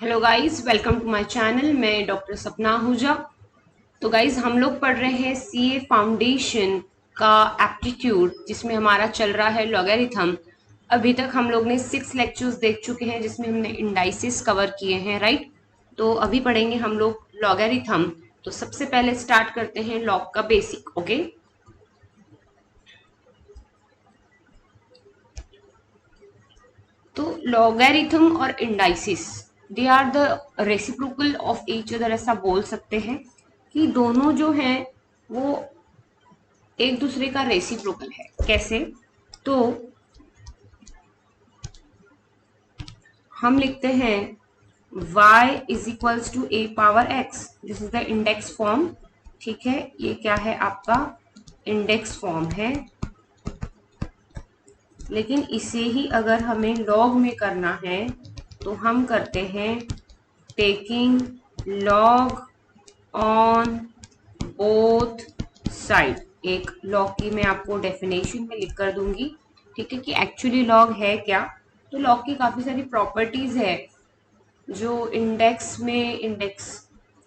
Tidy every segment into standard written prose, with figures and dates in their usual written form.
Hello guys, welcome to my channel. मैं doctor Sapna Ahuja. तो guys, हम लोग पढ़ रहे हैं सीए फाउंडेशन का एप्टीट्यूड, जिसमें हमारा चल रहा है लॉगरिथम। अभी तक हम लोग ने 6 लेक्चर्स देख चुके हैं, जिसमें हमने इंडाइसिस कवर किए हैं, राइट। तो अभी पढ़ेंगे हम लोग लॉगरिथम। तो सबसे पहले स्टार्ट करते हैं लॉग का बेसिक। ओके, तो लॉगरिथम और indices, they are the reciprocal of each other. ऐसा बोल सकते हैं कि दोनों जो हैं वो एक दूसरे का रेसिप्रोकल है। कैसे? तो हम लिखते हैं y is equals to a power x। This is the index form. ठीक है, ये क्या है? आपका इंडेक्स फॉर्म है। लेकिन इसे ही अगर हमें लॉग में करना है तो हम करते हैं taking log on both side. एक लॉग की मैं आपको डेफिनेशन में लिख कर दूंगी। ठीक है, कि एक्चुअली लॉग है क्या। तो लॉग की काफी सारी प्रॉपर्टीज है जो इंडेक्स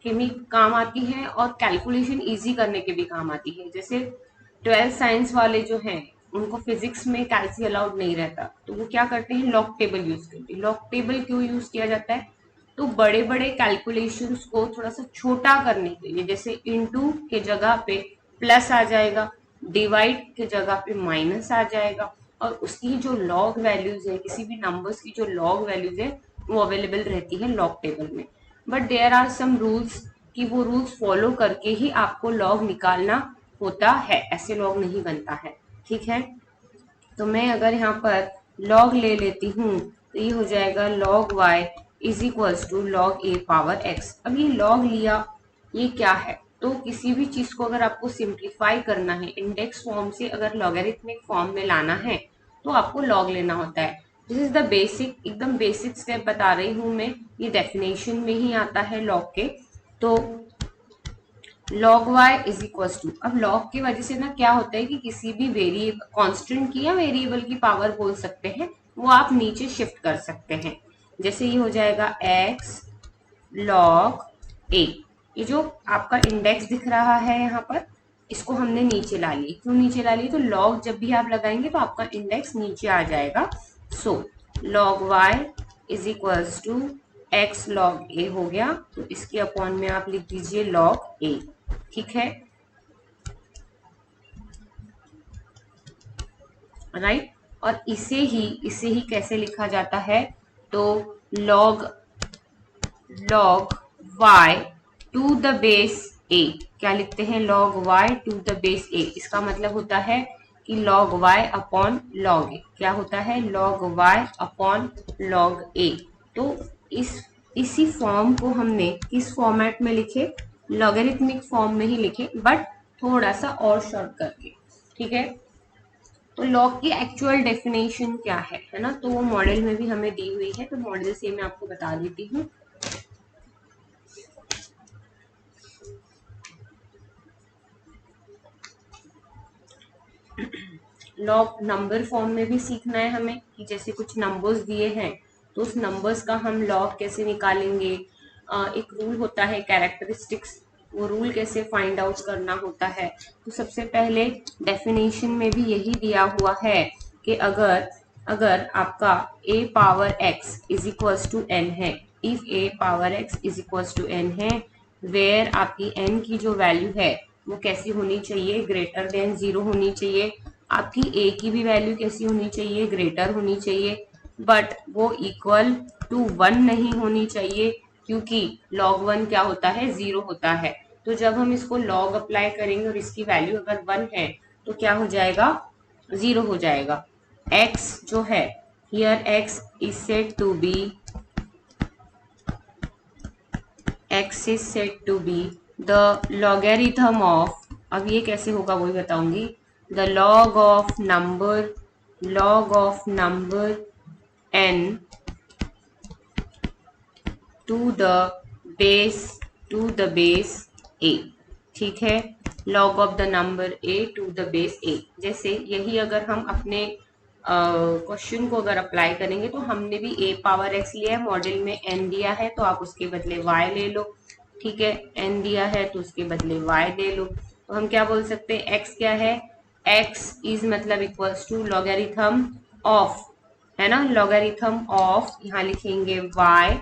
के भी काम आती है और कैलकुलेशन इजी करने के भी काम आती है। जैसे 12th साइंस वाले जो हैं, उनको फिजिक्स में कैल्सी अलाउड नहीं रहता, तो वो क्या करते हैं? लॉग टेबल यूज करते हैं। लॉग टेबल क्यों यूज किया जाता है? तो बड़े बड़े कैलकुलेशंस को थोड़ा सा छोटा करने के लिए, जैसे इनटू के जगह पे प्लस आ जाएगा, डिवाइड के जगह पे माइनस आ जाएगा, और उसकी जो लॉग वैल्यूज है, किसी भी नंबर्स की जो लॉग वैल्यूज है, वो अवेलेबल रहती है लॉग टेबल में। But there are some rules कि वो रूल्स फॉलो करके ही आपको लॉग निकालना होता है, ऐसे लॉग नहीं बनता है। ठीक है, तो मैं अगर यहाँ पर लॉग ले लेती हूँ तो ये हो जाएगा log y is equals to log a power x। अब ये लॉग लिया, ये क्या है? तो किसी भी चीज को अगर आपको सिंप्लीफाई करना है, इंडेक्स फॉर्म से अगर लॉगरिथमिक फॉर्म में लाना है, तो आपको लॉग लेना होता है। दिस इज द बेसिक, एकदम बेसिक स्टेप बता रही हूँ मैं। ये डेफिनेशन में ही आता है लॉग के। तो log y is equal to, अब log की वजह से ना क्या होता है कि किसी भी वेरिएबल, कांस्टेंट की या वेरिएबल की पावर बोल सकते हैं, वो आप नीचे शिफ्ट कर सकते हैं। जैसे ये हो जाएगा x log a। ये जो आपका इंडेक्स दिख रहा है यहाँ पर, इसको हमने नीचे ला ली। क्यों नीचे ला ली? तो log जब भी आप लगाएंगे तो आपका इंडेक्स नीचे आ जाएगा। So log y is equals to x log a हो गया। तो इसके अपॉन में आप लिख दीजिए log a। ठीक है, राइट। और इसे ही कैसे लिखा जाता है? तो log log y to the base a। क्या लिखते हैं? log y to the base a। इसका मतलब होता है कि log y upon log a। क्या होता है? log y upon log a। तो इसी फॉर्म को हमने किस फॉर्मेट में लिखे? लॉगरिथमिक फॉर्म में ही लिखे, बट थोड़ा सा और शॉर्ट करके। ठीक है, तो लॉग की एक्चुअल डेफिनेशन क्या है ना? तो वो मॉडल में भी हमें दी हुई है, तो मॉडल से मैं आपको बता देती हूँ। लॉग नंबर फॉर्म में भी सीखना है हमें, कि जैसे कुछ नंबर्स दिए हैं तो उस नंबर्स का हम लॉग कैसे निकालेंगे। एक रूल होता है कैरेक्टरिस्टिक्स, वो रूल कैसे फाइंड आउट करना होता है। तो सबसे पहले डेफिनेशन में भी यही दिया हुआ है कि अगर अगर आपका a power x is equals to n है, if a power x is equals to n है, वेयर आपकी n की जो वैल्यू है वो कैसी होनी चाहिए? ग्रेटर देन 0 होनी चाहिए। आपकी a की भी वैल्यू कैसी होनी चाहिए? ग्रेटर होनी चाहिए, बट वो इक्वल टू 1 नहीं होनी चाहिए, क्योंकि log 1 क्या होता है? 0 होता है। तो जब हम इसको log अप्लाई करेंगे और इसकी वैल्यू अगर 1 है तो क्या हो जाएगा? 0 हो जाएगा। x जो है, here x is said to be, x is said to be the logarithm of, अब ये कैसे होगा वो भी बताऊंगी। the log of number n to the base a। ठीक है, log of the number a to the base a। जैसे यही अगर हम अपने क्वेश्चन को अगर अप्लाई करेंगे तो हमने भी a पावर x लिया है, मॉडल में n दिया है तो आप उसके बदले y ले लो। ठीक है, n दिया है तो उसके बदले y ले लो। तो हम क्या बोल सकते हैं, x क्या है, x इज मतलब इक्वल्स टू लॉगरिथम ऑफ, है ना, लॉगरिथम ऑफ, यहाँ लिखेंगे y।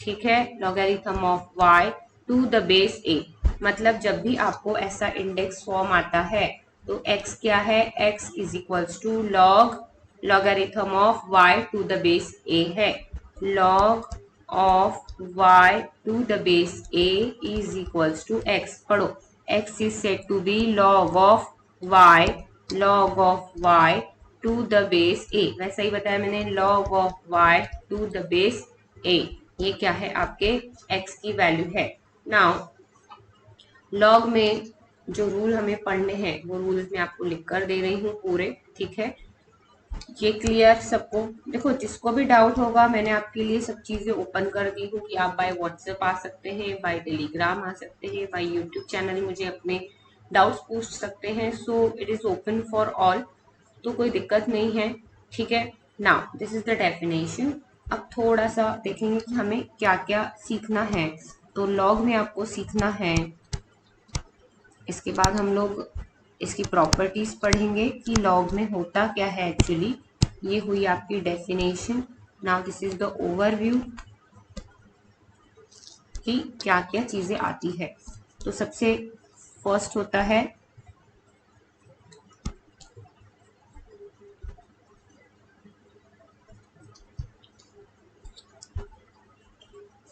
ठीक है, logarithm of y to the base a, मतलब जब भी आपको ऐसा इंडेक्स फॉर्म आता है तो x क्या है, x is equals to logarithm of y to the base a है। log of y to the base a is equals to x। पढ़ो, x is said to be log of y to the base a। वैसा ही बताया मैंने, log of y to the base a, ये क्या है, आपके x की वैल्यू है। नाउ लॉग में जो रूल हमें पढ़ने हैं वो रूल्स मैं आपको लिख कर दे रही हूँ पूरे। ठीक है, ये क्लियर सबको। देखो, जिसको भी डाउट होगा मैंने आपके लिए सब चीजें ओपन कर दी हूँ कि आप बाय व्हाट्सएप आ सकते हैं, बाय टेलीग्राम आ सकते हैं, बाय यूट्यूब चैनल मुझे अपने डाउट्स पूछ सकते हैं। सो it is open for all, तो कोई दिक्कत नहीं है। ठीक है, now this is the definition. अब थोड़ा सा देखेंगे कि हमें क्या क्या सीखना है। तो लॉग में आपको सीखना है, इसके बाद हम लोग इसकी प्रॉपर्टीज पढ़ेंगे कि लॉग में होता क्या है एक्चुअली। ये हुई आपकी definition. Now this is the overview कि क्या क्या चीजें आती है। तो सबसे फर्स्ट होता है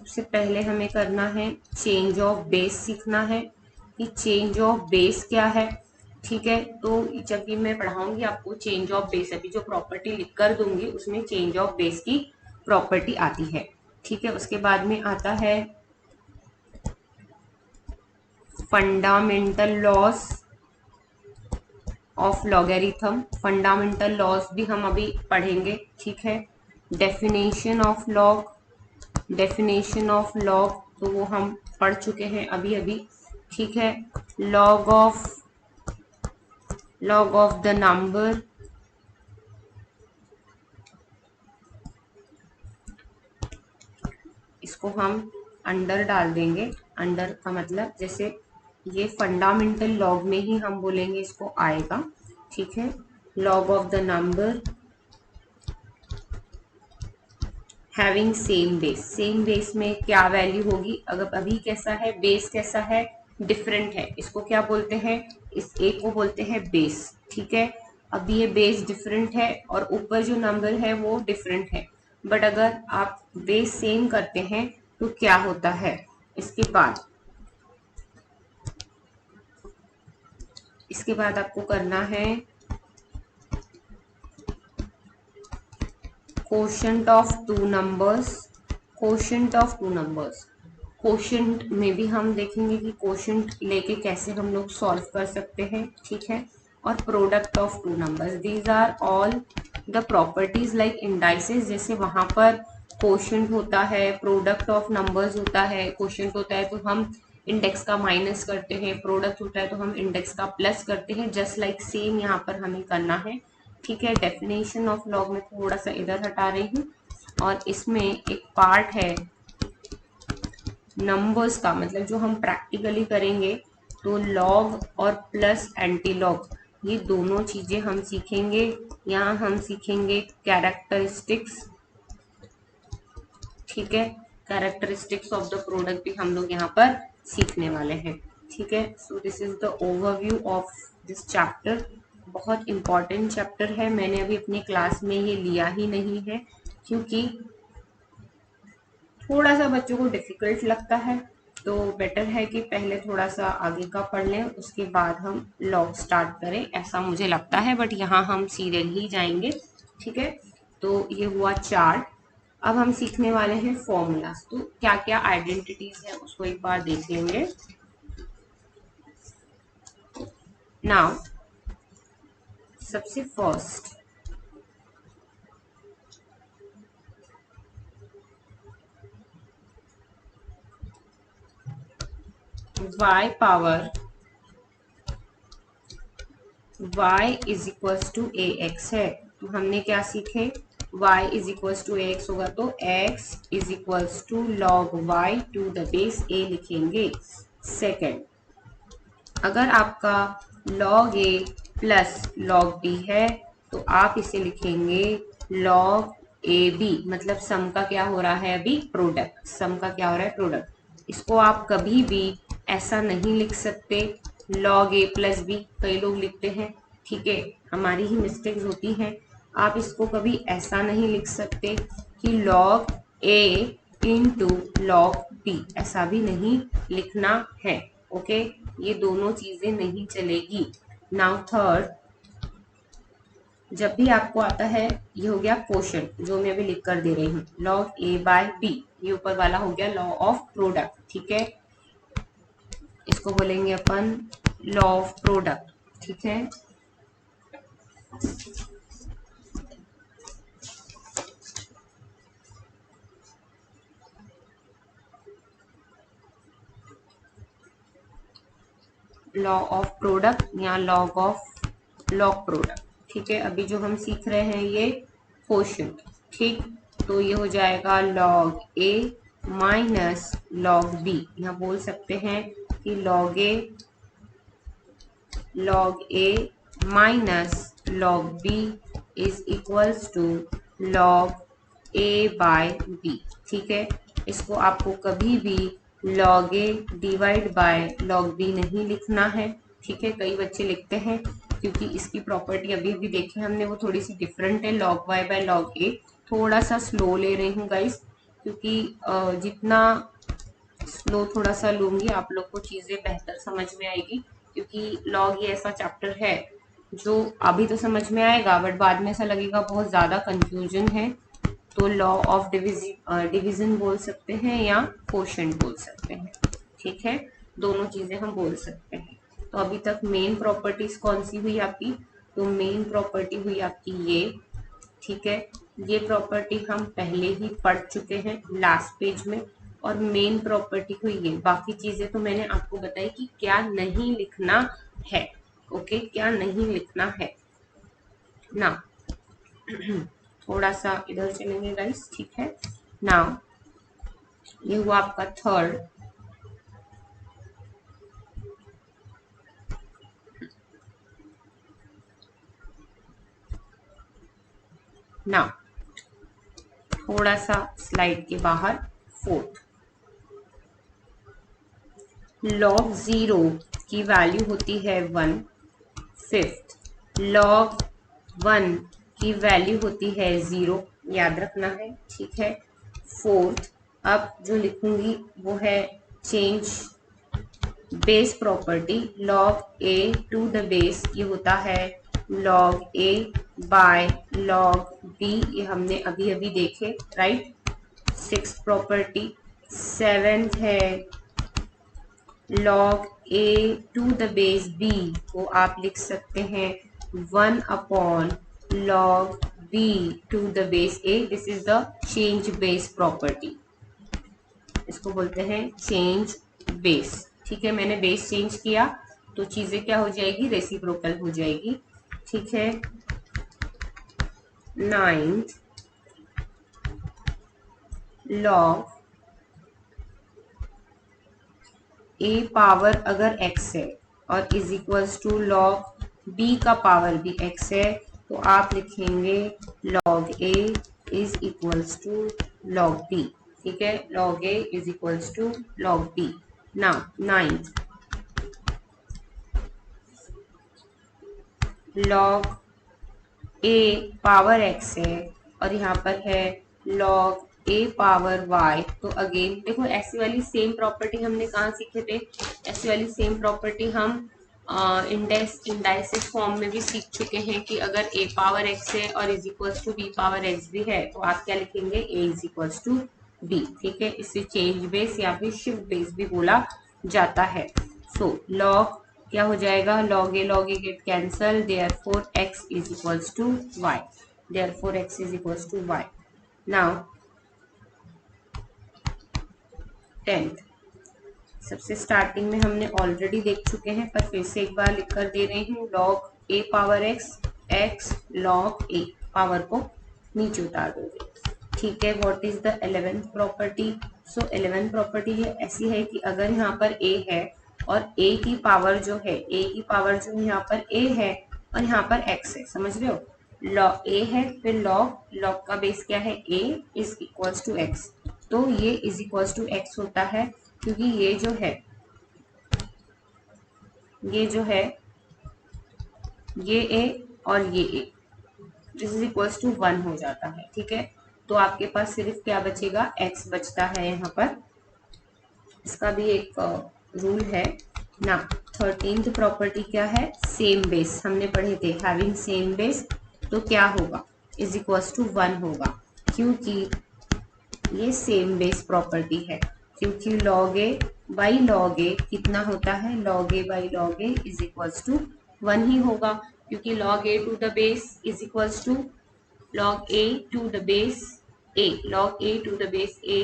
सबसे पहले हमें करना है चेंज ऑफ बेस सीखना है कि चेंज ऑफ बेस क्या है। ठीक है, तो जब भी मैं पढ़ाऊंगी आपको चेंज ऑफ बेस, अभी जो प्रॉपर्टी लिख कर दूंगी उसमें चेंज ऑफ बेस की प्रॉपर्टी आती है। ठीक है, उसके बाद में आता है fundamental loss of logarithm. Fundamental loss भी हम अभी पढ़ेंगे। ठीक है, definition of log, definition of log तो वो हम पढ़ चुके हैं अभी अभी। ठीक है, लॉग ऑफ द नंबर, इसको हम अंडर डाल देंगे। अंडर का मतलब जैसे ये फंडामेंटल लॉग में ही हम बोलेंगे इसको आएगा। ठीक है, log of the number having same base. Same base में क्या वैल्यू होगी, अगर अभी कैसा है, बेस कैसा है, डिफरेंट है, इसको क्या बोलते हैं, इस एक को बोलते हैं बेस। ठीक है, अभी ये बेस डिफरेंट है और ऊपर जो नंबर है वो डिफरेंट है, बट अगर आप बेस सेम करते हैं तो क्या होता है। इसके बाद आपको करना है quotient of two numbers. Quotient of two numbers, quotient में भी हम देखेंगे कि कोशेंट लेके कैसे हम लोग सॉल्व कर सकते हैं। ठीक है, और product of two numbers, these are all the properties like indices. जैसे वहां पर कोशेंट होता है, प्रोडक्ट ऑफ नंबर्स होता है, कोशेंट होता है तो हम इंडेक्स का माइनस करते हैं, प्रोडक्ट होता है तो हम इंडेक्स का प्लस करते हैं। जस्ट लाइक सेम यहाँ पर हमें करना है। ठीक है, डेफिनेशन ऑफ लॉग में थोड़ा सा इधर हटा रही हूँ, और इसमें एक पार्ट है नंबर्स का, मतलब जो हम प्रैक्टिकली करेंगे। तो लॉग और प्लस एंटी लॉग, ये दोनों चीजें हम सीखेंगे। यहाँ हम सीखेंगे कैरेक्टरिस्टिक्स। ठीक है, कैरेक्टरिस्टिक्स ऑफ द प्रोडक्ट भी हम लोग यहाँ पर सीखने वाले हैं। ठीक है, so this is the overview of this chapter. बहुत इंपॉर्टेंट चैप्टर है, मैंने अभी अपनी क्लास में ये लिया ही नहीं है क्योंकि थोड़ा सा बच्चों को डिफिकल्ट लगता है। तो बेटर है कि पहले थोड़ा सा आगे का पढ़ लें, उसके बाद हम लॉग स्टार्ट करें, ऐसा मुझे लगता है। बट यहाँ हम सीरियल ही जाएंगे। ठीक है, तो ये हुआ चार्ट। अब हम सीखने वाले हैं फॉर्मूलाज। तो क्या क्या आइडेंटिटीज है उसको एक बार देख लेंगे। नाउ सबसे first y power y is equals to ax है। तो हमने क्या सीखे, y is equals to x होगा तो x is equals to log y to the base a लिखेंगे। सेकेंड, अगर आपका log a plus log b है तो आप इसे लिखेंगे log ab, मतलब सम का क्या हो रहा है अभी, प्रोडक्ट, सम का क्या हो रहा है, प्रोडक्ट। इसको आप कभी भी ऐसा नहीं लिख सकते log a प्लस b, कई लोग लिखते हैं, ठीक है, हमारी ही मिस्टेक्स होती हैं। आप इसको कभी ऐसा नहीं लिख सकते कि log a into log b, ऐसा भी नहीं लिखना है, ओके, ये दोनों चीजें नहीं चलेगी। नाउ थर्ड, जब भी आपको आता है, ये हो गया क्वोशंट जो मैं अभी लिख कर दे रही हूँ, log a बाय b, ये ऊपर वाला हो गया लॉ ऑफ प्रोडक्ट, ठीक है, इसको बोलेंगे अपन लॉ ऑफ प्रोडक्ट, ठीक है। लॉ ऑफ प्रोडक्ट या लॉग ऑफ लॉग प्रोडक्ट, ठीक है। अभी जो हम सीख रहे हैं ये क्वोशंट, ठीक, तो ये हो जाएगा log a minus log b, यहाँ बोल सकते हैं कि log a minus log b is equals to log a by b, ठीक है। इसको आपको कभी भी log a divide by log b नहीं लिखना है, ठीक है, कई बच्चे लिखते हैं, क्योंकि इसकी प्रॉपर्टी अभी भी देखे हमने वो थोड़ी सी डिफरेंट है, log y by log a। थोड़ा सा स्लो ले रही हूँ गाइस, क्योंकि जितना स्लो थोड़ा सा लूंगी आप लोग को चीजें बेहतर समझ में आएगी, क्योंकि लॉग ये ऐसा चैप्टर है जो अभी तो समझ में आएगा बट बाद में ऐसा लगेगा बहुत ज्यादा कंफ्यूजन है। तो लॉ ऑफ डिवीजन बोल सकते हैं या क्वोशंट बोल सकते हैं, ठीक है, दोनों चीजें हम बोल सकते हैं। तो अभी तक मेन प्रॉपर्टीज कौन सी हुई आपकी, तो मेन प्रॉपर्टी हुई आपकी ये, ठीक है, ये प्रॉपर्टी हम पहले ही पढ़ चुके हैं लास्ट पेज में, और मेन प्रॉपर्टी हुई ये, बाकी चीजें तो मैंने आपको बताई कि क्या नहीं लिखना है, ओके, क्या नहीं लिखना है ना। थोड़ा सा इधर चलेंगे गाइस, ठीक है। नाउ ये हुआ आपका थर्ड, नाउ थोड़ा सा स्लाइड के बाहर, फोर्थ, log 0 की वैल्यू होती है 1, फिफ्थ log 1 की वैल्यू होती है 0, याद रखना है, ठीक है। फोर्थ, अब जो लिखूंगी वो है change base property, log a to the base, ये होता है log a by log b, ये हमने अभी अभी देखे, राइट। सिक्स प्रॉपर्टी, सेवेंथ है log a to the base b को आप लिख सकते हैं 1 upon log b to the base a, this is the change base property, इसको बोलते हैं चेंज बेस, ठीक है। मैंने बेस चेंज किया तो चीजें क्या हो जाएगी, रेसिप्रोकल हो जाएगी, ठीक है। नाइन्थ, log a पावर अगर x है और is equals to log b का पावर भी x है, तो आप लिखेंगे log a is equals to log b, ठीक है, log a is equals to log b। Now ninth, log a power x है और यहाँ पर है log a पावर y, तो अगेन देखो ऐसी वाली सेम प्रॉपर्टी हमने कहाँ सीखे थे, ऐसी वाली सेम प्रॉपर्टी हम इंडाइसिस फॉर्म में भी सीख चुके हैं कि अगर a पावर x है और is equals to b power x भी है, तो आप क्या लिखेंगे, a is equals to b, ठीक है। इसे चेंज बेस या फिर शिफ्ट बेस भी बोला जाता है। सो log क्या हो जाएगा, log a get cancel, therefore x is equals to y, therefore x is equals to y। Now 10th, सबसे स्टार्टिंग में हमने ऑलरेडी देख चुके हैं पर फिर से एक बार लिख कर दे रही हूँ, log a power x, x log a, power को नीचे उतार दोगे। ठीक है, what is the 11th property? So 11th property ये ऐसी है कि अगर यहाँ पर a है और a की पावर जो है, a की पावर जो यहाँ पर a है और यहाँ पर x है, समझ रहे हो? लॉग a है, फिर लॉग का बेस क्या है? a is equals to x। तो ये इज इक्वल्स टू x होता है, क्योंकि ये जो है ये a और ये a, this is equals to 1 हो जाता है। ठीक है, तो आपके पास सिर्फ क्या बचेगा? x बचता है यहाँ पर। इसका भी एक रूल है ना। 13th प्रॉपर्टी क्या है? सेम बेस, हमने पढ़े थे, हैविंग सेम बेस। तो क्या होगा? इज इक्वल्स टू 1 होगा, क्योंकि ये सेम बेस प्रॉपर्टी है। क्योंकि log a by log a कितना होता है? log a by log a is equals to 1 ही होगा, क्योंकि log a to the base is equals to log a to the base a, log a to the base a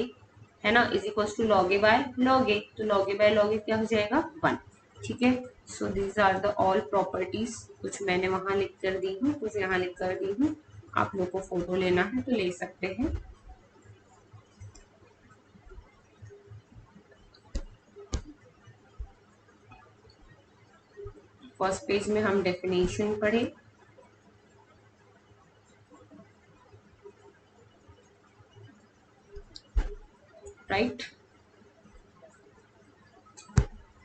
है ना, is equals to log a by log a। तो log a by log a क्या हो जाएगा? 1। ठीक है, so these are the all properties. कुछ मैंने वहां लिख कर दी हूँ, कुछ यहाँ लिख कर दी हूँ। आप लोग को फोटो लेना है तो ले सकते हैं। फर्स्ट पेज में हम डेफिनेशन पढ़े, right?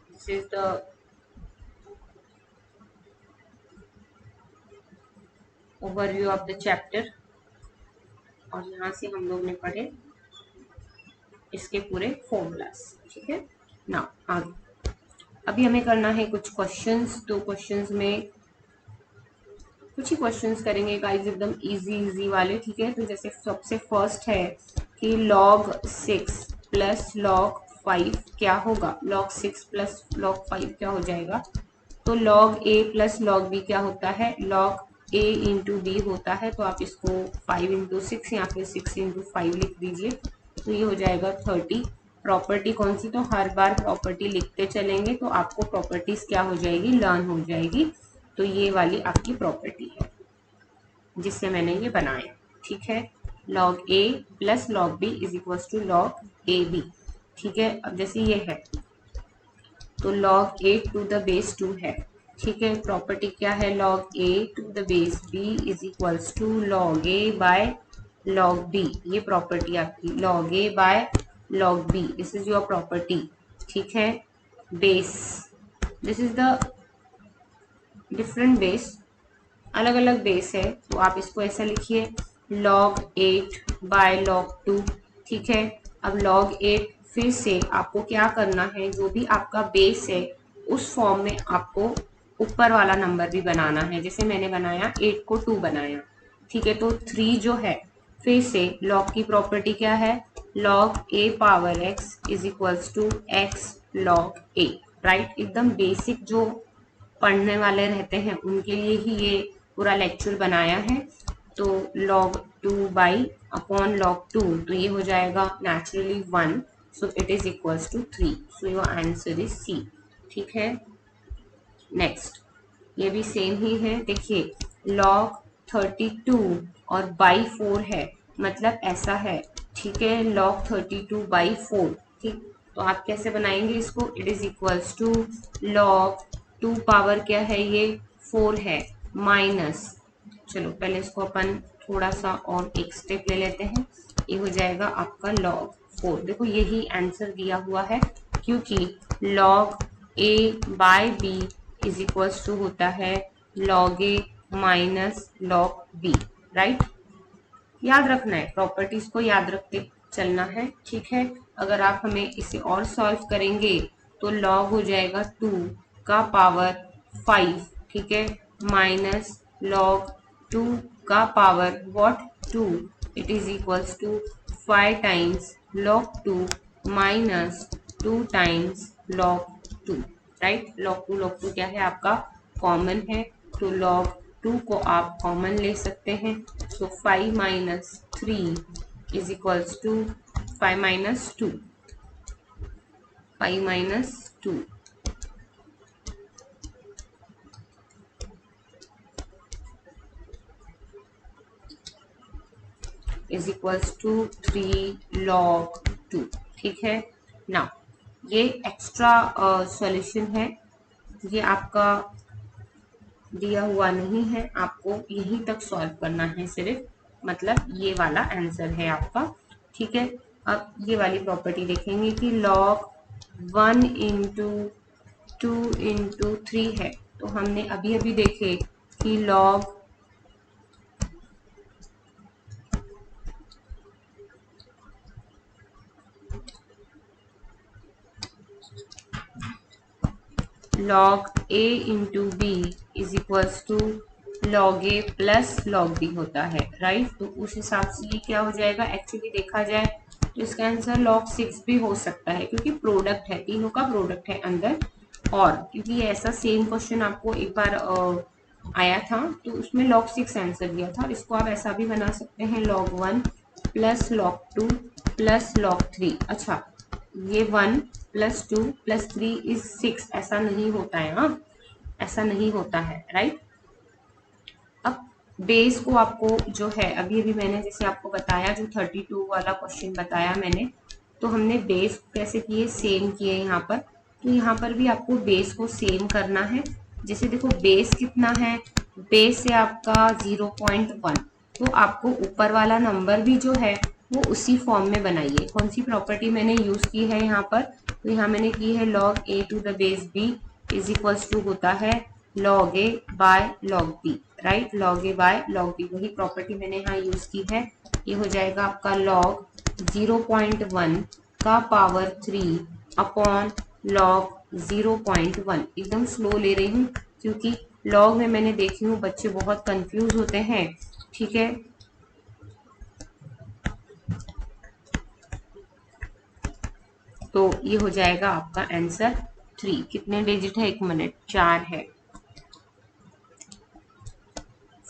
This is the overview of the chapter, और यहाँ से हम लोग ने पढ़े इसके पूरे फॉर्मूलास। ठीक है ना, आगे अभी हमें करना है कुछ क्वेश्चंस। तो क्वेश्चंस में कुछ ही क्वेश्चंस करेंगे गाइस, एकदम इजी वाले। ठीक है, तो जैसे सबसे फर्स्ट है कि log 6 प्लस log 5 क्या होगा? log 6 प्लस log 5 क्या हो जाएगा? तो log a plus log b क्या होता है? log a इंटू बी होता है। तो आप इसको 5 इंटू 6 या फिर 6 इंटू 5 लिख दीजिए, तो ये हो जाएगा 30। प्रॉपर्टी कौन सी? तो हर बार प्रॉपर्टी लिखते चलेंगे तो आपको प्रॉपर्टीज क्या हो जाएगी? लर्न हो जाएगी। तो ये वाली आपकी प्रॉपर्टी है जिससे मैंने ये बनाया। ठीक है, log a plus log b is equal to log a b। ठीक है, अब जैसे ये है तो log a to the base 2 है। ठीक है, प्रॉपर्टी क्या है? log a to the base b is equal to log a by log b। ये प्रॉपर्टी आपकी log a by log b, this is your property. ठीक है, base, this is the different base, अलग अलग base है। तो आप इसको ऐसा लिखिए log 8 बाय log 2। ठीक है, अब log 8 फिर से आपको क्या करना है? जो भी आपका बेस है उस फॉर्म में आपको ऊपर वाला नंबर भी बनाना है। जैसे मैंने बनाया 8 को 2 बनाया। ठीक है, तो 3 जो है, फिर से log की प्रॉपर्टी क्या है? log a power x is equals to x log a, right? एकदम बेसिक जो पढ़ने वाले रहते हैं उनके लिए ही ये पूरा लेक्चर बनाया है। तो log 2 बाई अपॉन log 2, तो ये हो जाएगा naturally 1, so it is equals to 3। So your answer is C. ठीक है, नेक्स्ट ये भी सेम ही है। देखिए log 32 और बाई 4 है, मतलब ऐसा है। ठीक है, log 32 बाई 4। ठीक, तो आप कैसे बनाएंगे इसको? It is equals to log 2 power क्या है? ये 4 है, माइनस, चलो पहले इसको अपन थोड़ा सा और एक स्टेप ले लेते हैं। ये हो जाएगा आपका log 4। देखो यही आंसर दिया हुआ है, क्योंकि log a by b is equals to होता है log a minus log b, right? याद रखना है, प्रॉपर्टीज को याद रखते चलना है। ठीक है, अगर आप हमें इसे और सॉल्व करेंगे तो log हो जाएगा 2 का पावर 5। ठीक है, माइनस log 2 का power what? 2। It is equals to 5 times log 2 minus 2 times log 2, right? log 2 क्या है आपका? कॉमन है, तो log 2 को आप कॉमन ले सकते हैं। तो 5 minus 3 is equals to 5 minus 2, 5 minus 2। Is equals to 3 log 2। ठीक है ना, ये एक्स्ट्रा सॉल्यूशन है, ये आपका दिया हुआ नहीं है, आपको यहीं तक सॉल्व करना है सिर्फ, मतलब ये वाला आंसर है आपका। ठीक है, अब ये वाली प्रॉपर्टी देखेंगे कि log 1 इंटू 2 इंटू 3 है, तो हमने अभी अभी देखे कि log a into b is equals to log a plus log b होता है, राइट। तो उस हिसाब से ये क्या हो जाएगा, एक्चुअली देखा जाए तो इसका आंसर log 6 भी हो सकता है, क्योंकि प्रोडक्ट है, तीनों का प्रोडक्ट है अंदर। और क्योंकि ये ऐसा सेम क्वेश्चन आपको एक बार आया था, तो उसमें log 6 आंसर दिया था, और इसको आप ऐसा भी बना सकते हैं log 1 plus log 2 plus log 3। अच्छा, ये 1 प्लस 2 प्लस 3 इज 6, ऐसा नहीं होता है, हाँ ऐसा नहीं होता है, राइट। अब बेस को आपको जो है अभी अभी मैंने जैसे आपको बताया, जो 32 वाला क्वेश्चन बताया मैंने, तो हमने बेस कैसे किए, सेम किए यहाँ पर। तो यहाँ पर भी आपको बेस को सेम करना है। जैसे देखो बेस कितना है, बेस है आपका 0.1, तो आपको ऊपर वाला नंबर भी जो है वो उसी फॉर्म में बनाइए। कौन सी प्रॉपर्टी मैंने यूज की है यहाँ पर, तो यहाँ मैंने की है log a to the base b is equals to होता है log a by log b, right. log a by log b, वही प्रॉपर्टी मैंने यहाँ यूज की है। ये हो जाएगा आपका log 0.1 का पावर 3 अपॉन log 0.1। एकदम स्लो ले रही हूँ, क्योंकि log में मैंने देखी हूँ बच्चे बहुत कंफ्यूज होते हैं। ठीक है, तो ये हो जाएगा आपका आंसर 3। कितने डिजिट है, 1 मिनट, 4 है,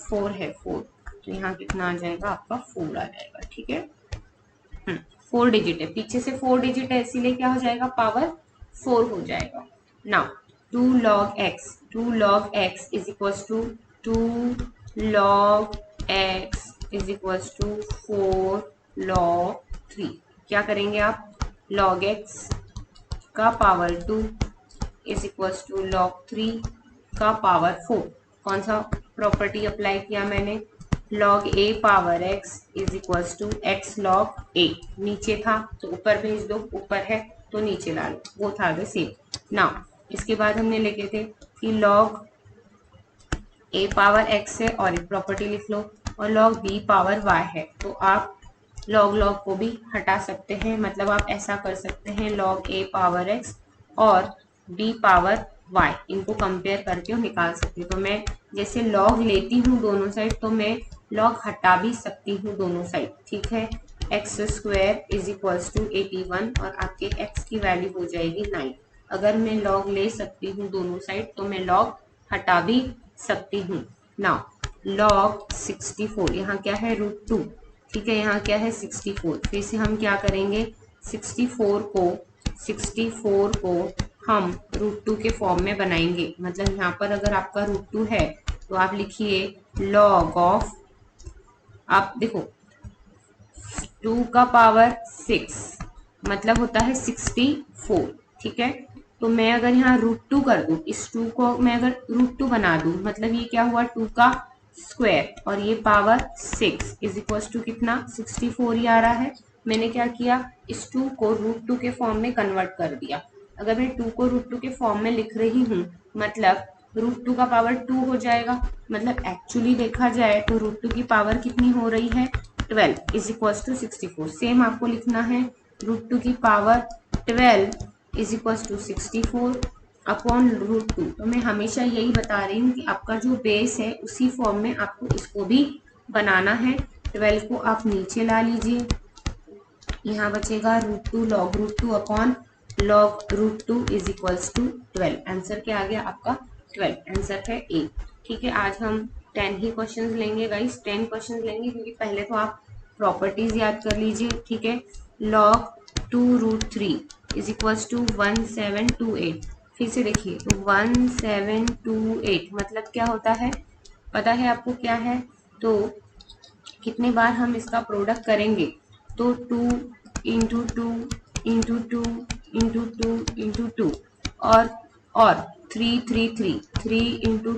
4 है, 4। तो यहाँ कितना आ जाएगा आपका 4 आ जाएगा। ठीक है, 4 डिजिट है, पीछे से 4 डिजिट है, इसीलिए क्या हो जाएगा, पावर 4 हो जाएगा। Now 2 log x is equals to 2 log x is equals to 4 log 3। क्या करेंगे आप, log x का power 2 is equals to log 3 का पावर 4। कौन सा प्रॉपर्टी अप्लाई किया मैंने, log a power x is equals to x log a। नीचे था तो ऊपर भेज दो, ऊपर है तो नीचे ला लो, वो था द सेम। नाउ इसके बाद हमने लिखे थे कि log a पावर x है, और एक प्रॉपर्टी लिख लो, और log b पावर y है, तो आप log को भी हटा सकते हैं। मतलब आप ऐसा कर सकते हैं log a पावर x और b पावर y, इनको कंपेयर करके निकाल सकते हैं। तो मैं जैसे log लेती हूँ दोनों साइड, तो मैं log हटा भी सकती हूँ दोनों साइड। ठीक है, x square is equals to 81, और आपके x की वैल्यू हो जाएगी 9। अगर मैं log ले सकती हूँ दोनों साइड, तो मैं log हटा भी सकती हूँ। नाउ log 64, यहाँ क्या है, √2। ठीक है, यहाँ क्या है 64। फिर से हम क्या करेंगे, 64 को हम √2 के फॉर्म में बनाएंगे। मतलब यहाँ पर अगर आपका √2 है, तो आप लिखिए log ऑफ, आप देखो 2 का पावर 6 मतलब होता है 64। ठीक है, तो मैं अगर यहाँ √2 कर दूं, इस 2 को मैं अगर √2 बना दूं, मतलब ये क्या हुआ, 2 का स्क्वायर, और ये पावर 6 इज इक्वल टू कितना, 64 ही आ रहा है। मैंने क्या किया, इस 2 को √2 के फॉर्म में कन्वर्ट कर दिया। अगर मैं 2 को √2 के फॉर्म में लिख रही हूँ, मतलब √2 का पावर 2 हो जाएगा। मतलब एक्चुअली देखा जाए तो √2 की पावर कितनी हो रही है, 12 इज इक्वल टू 64। सेम आपको लिखना है √2 की power 12 is equal to 64 upon √2। तो मैं हमेशा यही बता रही हूँ कि आपका जो बेस है उसी फॉर्म में आपको इसको भी बनाना है। 12 को आप नीचे ला लीजिए, यहाँ बचेगा √2 log √2 upon log √2 is equals to 12। Answer क्या आ गया आपका, 12 आंसर है ए। ठीक है, आज हम 10 ही क्वेश्चंस लेंगे गाइस, 10 क्वेश्चंस लेंगे, क्योंकि पहले तो आप प्रॉपर्टीज याद कर लीजिए। ठीक है, log 2√3 इज इक्वल्स टू 1728। फिर से देखिए, तो 1728 मतलब क्या होता है, पता है आपको क्या है, तो कितने बार हम इसका प्रोडक्ट करेंगे, तो 2 into two into two into two into two और 3 3 3 3 इंटू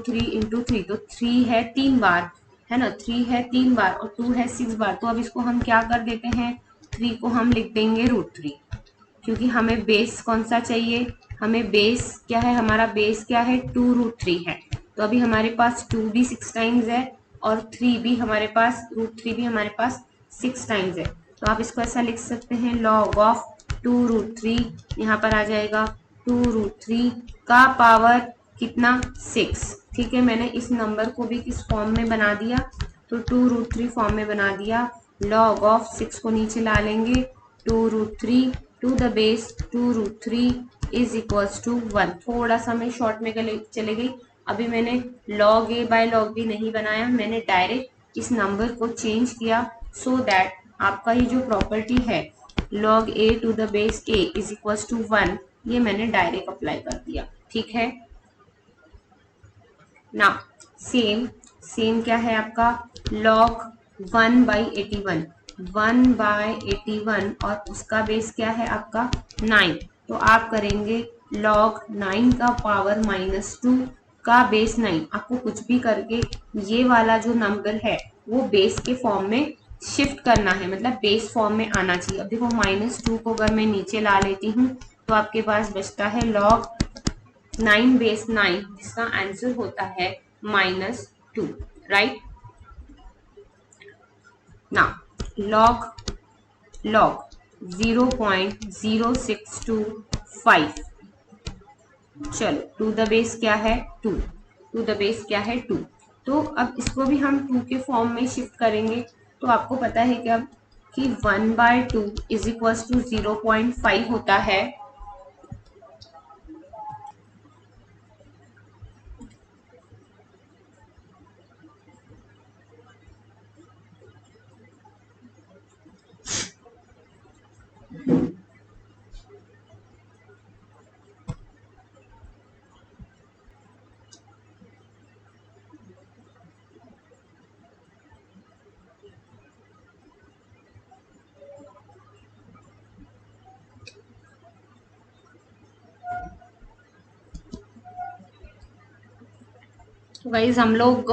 थ्री, तो 3 है 3 बार, है ना, 3 है 3 बार और 2 है 6 बार। तो अब इसको हम क्या कर देते हैं, 3 को हम लिख देंगे √3, क्योंकि हमें बेस कौन सा चाहिए, हमें बेस क्या है, हमारा बेस क्या है 2√3 है। तो अभी हमारे पास 2 भी 6 टाइम्स है और 3 भी हमारे पास, √3 भी हमारे पास 6 टाइम्स है। तो आप इसको ऐसा लिख सकते हैं log ऑफ 2√3, यहाँ पर आ जाएगा 2√3 का पावर कितना 6। ठीक है, मैंने इस नंबर को भी किस फॉर्म में बना दिया, तो 2√3 फॉर्म में बना दिया। log ऑफ 6 को नीचे ला लेंगे, 2√3 to the base 2√3 is equals to 1। थोड़ा सा मैं शॉर्ट में चले गई, अभी मैंने log a by log b नहीं बनाया, मैंने डायरेक्ट इस नंबर को चेंज किया सो दैट आपका ये जो प्रॉपर्टी है log a to the base a is equals to 1, ये मैंने डायरेक्ट अप्लाई कर दिया। ठीक है ना, सेम क्या है आपका log 1/81, 1/81 और उसका बेस क्या है आपका 9। तो आप करेंगे log 9 का पावर -2 का बेस 9। आपको कुछ भी करके ये वाला जो नंबर है वो बेस के फॉर्म में शिफ्ट करना है, मतलब बेस फॉर्म में आना चाहिए। अब देखो -2 को अगर मैं नीचे ला लेती हूँ तो आपके पास बचता है log 9 बेस 9, जिसका आंसर होता है -2, राइट ना। log 0.0625, चलो टू द बेस क्या है 2, टू द बेस क्या है 2। तो अब इसको भी हम 2 के फॉर्म में शिफ्ट करेंगे। तो आपको पता है क्या कि 1/2 इज इक्वल्स टू 0.5 होता है। तो गाइज हम लोग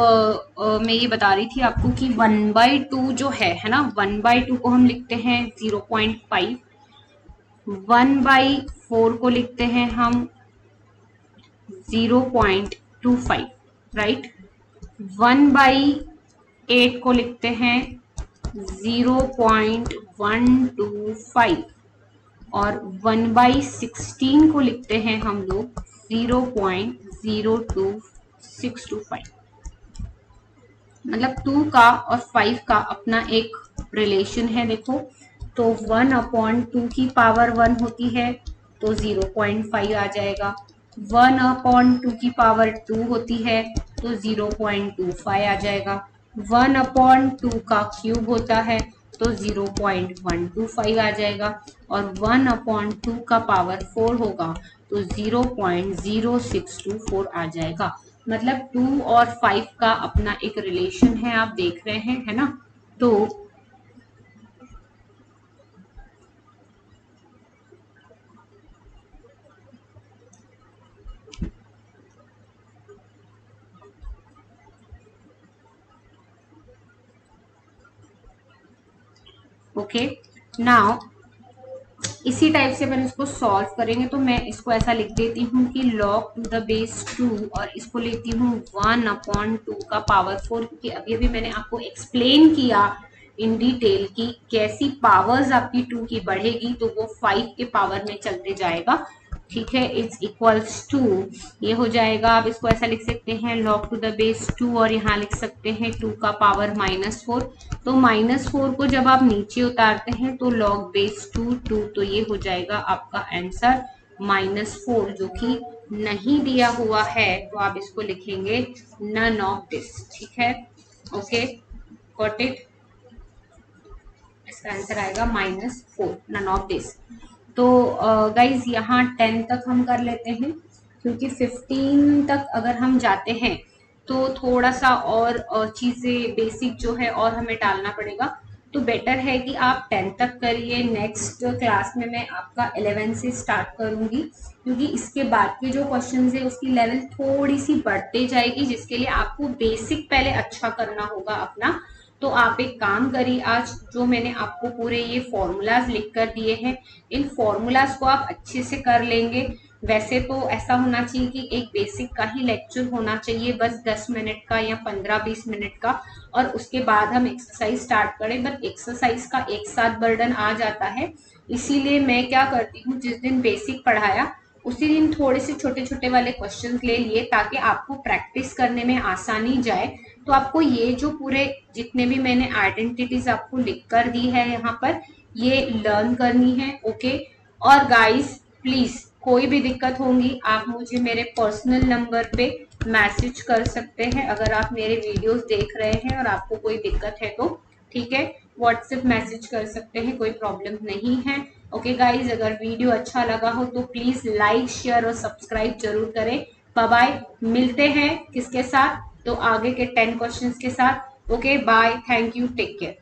मैं ये बता रही थी आपको कि 1/2 जो है ना, 1/2 को हम लिखते हैं 0.5, 1/4 को लिखते हैं हम 0.25, राइट। 1/8 को लिखते हैं 0.125 और 1/16 को लिखते हैं हम लोग 0.02625। मतलब 2 का और 5 का अपना एक रिलेशन है। देखो तो 1/2 की पावर 1 होती है तो 0.5 आ जाएगा, 1/2 की पावर 2 होती है तो 0.25 आ जाएगा, 1/2 का क्यूब होता है तो 0.125 आ जाएगा और 1/2 का पावर 4 होगा तो 0.0624 आ जाएगा। मतलब 2 और 5 का अपना एक रिलेशन है, आप देख रहे हैं, है ना। तो ओके नाउ इसी टाइप से अपन इसको सॉल्व करेंगे। तो मैं इसको ऐसा लिख देती हूँ कि log टू द बेस 2 और इसको लेती हूँ 1/2 का पावर 4, क्योंकि अभी अभी मैंने आपको एक्सप्लेन किया इन डिटेल कि कैसी पावर्स आपकी 2 की बढ़ेगी तो वो 5 के पावर में चलते जाएगा। ठीक है, इट्स इक्वल्स टू, ये हो जाएगा। आप इसको ऐसा लिख सकते हैं log टू द बेस 2 और यहाँ लिख सकते हैं 2 का पावर -4। तो -4 को जब आप नीचे उतारते हैं तो log बेस 2 तो ये हो जाएगा आपका आंसर -4, जो कि नहीं दिया हुआ है तो आप इसको लिखेंगे नन ऑफ दिस। ठीक है, ओके गॉट इट। इसका आंसर आएगा -4, नन ऑफ दिस। तो गाइज यहाँ 10 तक हम कर लेते हैं, क्योंकि 15 तक अगर हम जाते हैं तो थोड़ा सा और चीजें बेसिक जो है और हमें डालना पड़ेगा। तो बेटर है कि आप 10 तक करिए। नेक्स्ट क्लास में मैं आपका 11 से स्टार्ट करूंगी, क्योंकि इसके बाद के जो क्वेश्चंस है उसकी लेवल थोड़ी सी बढ़ते जाएगी, जिसके लिए आपको बेसिक पहले अच्छा करना होगा अपना। तो आप एक काम करिए, आज जो मैंने आपको पूरे ये फॉर्मूलाज लिख कर दिए हैं, इन फॉर्मूलाज को आप अच्छे से कर लेंगे। वैसे तो ऐसा होना चाहिए कि एक बेसिक का ही लेक्चर होना चाहिए, बस 10 मिनट का या 15-20 मिनट का, और उसके बाद हम एक्सरसाइज स्टार्ट करें। बट एक्सरसाइज का एक साथ बर्डन आ जाता है, इसीलिए मैं क्या करती हूँ, जिस दिन बेसिक पढ़ाया उसी दिन थोड़े से छोटे छोटे वाले क्वेश्चंस ले लिए, ताकि आपको प्रैक्टिस करने में आसानी जाए। तो आपको ये जो पूरे जितने भी मैंने आइडेंटिटीज आपको लिख कर दी है यहाँ पर, ये लर्न करनी है। ओके। और गाइस प्लीज कोई भी दिक्कत होंगी आप मुझे मेरे पर्सनल नंबर पे मैसेज कर सकते हैं। अगर आप मेरे वीडियोस देख रहे हैं और आपको कोई दिक्कत है तो ठीक है, व्हाट्सएप मैसेज कर सकते हैं, कोई प्रॉब्लम नहीं है। ओके गाइज, अगर वीडियो अच्छा लगा हो तो प्लीज लाइक शेयर और सब्सक्राइब जरूर करें। बाय बाय, मिलते हैं किसके साथ, तो आगे के 10 क्वेश्चंस के साथ। Okay bye, thank you, take care.